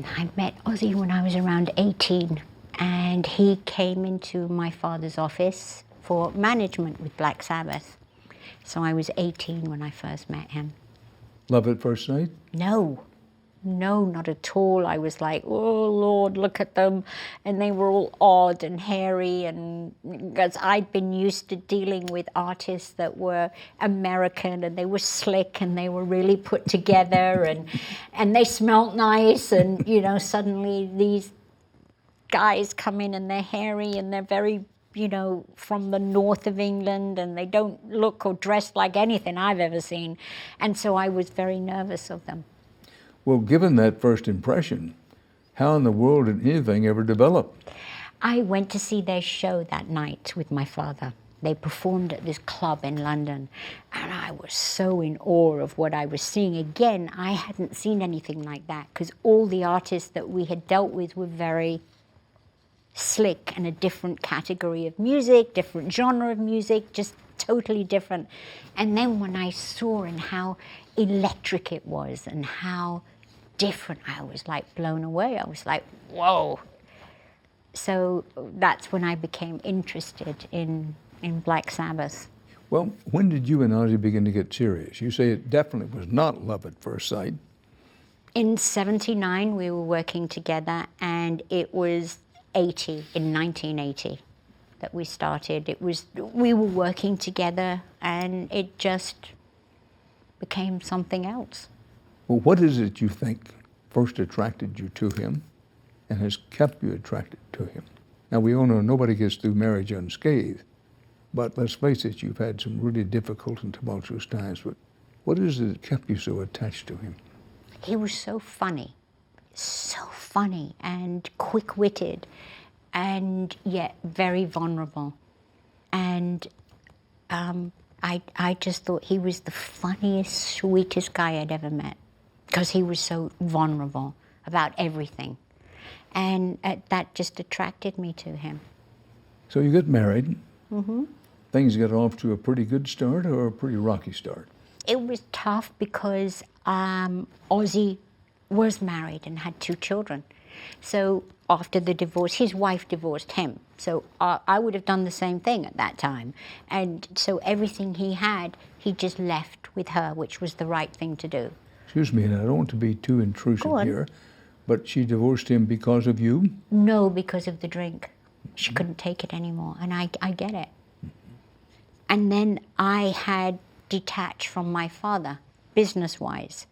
I met Ozzy when I was around 18, and he came into my father's office for management with Black Sabbath. So I was 18 when I first met him. Love at first sight? No, not at all. I was like, oh Lord, look at them. And they were all odd and hairy, and because I'd been used to dealing with artists that were American, and they were slick, and they were really put together, and they smelt nice, and you know, suddenly these guys come in and they're hairy and they're very, you know, from the north of England, and they don't look or dress like anything I've ever seen. And so I was very nervous of them. Well, given that first impression, how in the world did anything ever develop? I went to see their show that night with my father. They performed at this club in London, and I was so in awe of what I was seeing. Again, I hadn't seen anything like that, because all the artists that we had dealt with were very slick and a different category of music, different genre of music, just totally different. And then when I saw and how electric it was and how different, I was like blown away. I was like, whoa. So that's when I became interested in Black Sabbath. Well, when did you and Ozzy begin to get serious? You say it definitely was not love at first sight. In '79, we were working together, and it was in 1980 that we started. We were working together, and it just became something else. Well, what is it you think first attracted you to him and has kept you attracted to him? Now, we all know nobody gets through marriage unscathed, but let's face it, you've had some really difficult and tumultuous times, but what is it that kept you so attached to him? He was so funny and quick-witted, and yet very vulnerable. And I just thought he was the funniest, sweetest guy I'd ever met, because he was so vulnerable about everything. And that just attracted me to him. So you get married. Mm-hmm. Things get off to a pretty good start or a pretty rocky start? It was tough because Ozzy was married and had 2 children. So after the divorce, his wife divorced him. So I would have done the same thing at that time. And so everything he had, he just left with her, which was the right thing to do. Excuse me, and I don't want to be too intrusive here, but she divorced him because of you? No, because of the drink. She couldn't take it anymore, and I get it. And then I had detached from my father, business-wise.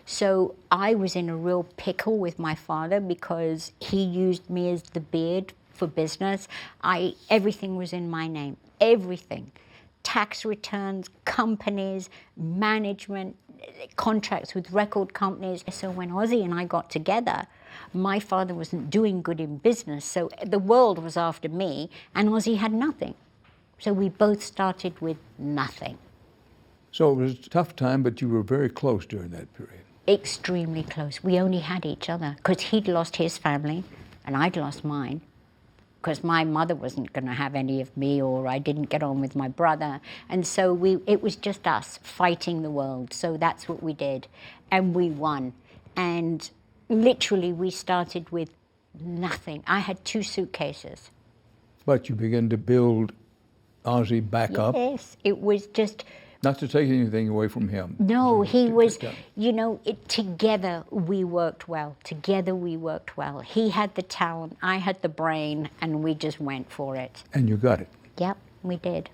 So I was in a real pickle with my father because he used me as the beard for business. Everything was in my name, everything. Tax returns, companies, management, contracts with record companies. So when Ozzy and I got together, my father wasn't doing good in business, so the world was after me, and Ozzy had nothing. So we both started with nothing. So it was a tough time, but you were very close during that period. Extremely close. We only had each other, because he'd lost his family, and I'd lost mine, because my mother wasn't going to have any of me, or I didn't get on with my brother. And so it was just us fighting the world. So that's what we did. And we won. And literally, we started with nothing. I had 2 suitcases. But you began to build Ozzy back up? Yes, it was just... Not to take anything away from him. No, he was, you know, together we worked well. Together we worked well. He had the talent, I had the brain, and we just went for it. And you got it. Yep, we did.